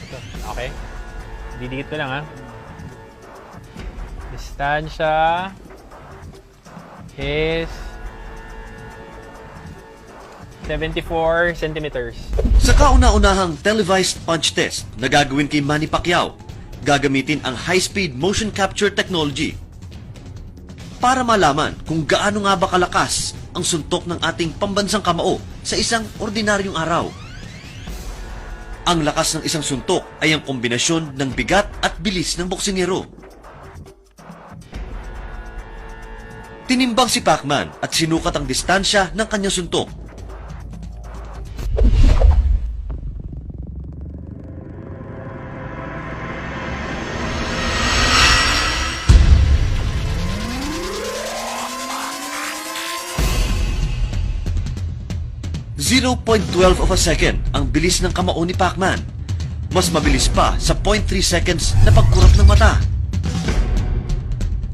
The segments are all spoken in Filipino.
Ito. Okay. Didikit ko lang ha. Distansya is 74 centimeters. Sa kauna-unahang televised punch test na gagawin kay Manny Pacquiao, gagamitin ang high-speed motion capture technology para malaman kung gaano nga ba kalakas ang suntok ng ating pambansang kamao sa isang ordinaryong araw. Ang lakas ng isang suntok ay ang kombinasyon ng bigat at bilis ng boksingero. Tinimbang si Pacman at sinukat ang distansya ng kanyang suntok. .12 of a second ang bilis ng kamao ni Pacman. Mas mabilis pa sa 0.3 seconds na pagkurap ng mata.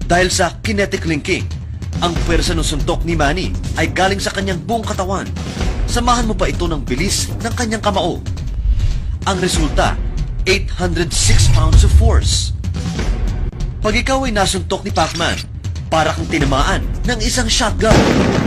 Dahil sa kinetic linking, ang pwersa ng suntok ni Manny ay galing sa kanyang buong katawan. Samahan mo pa ito ng bilis ng kanyang kamao. Ang resulta, 806 pounds of force. Pag ikaw ay nasuntok ni Pacman, para kang tinamaan ng isang shotgun.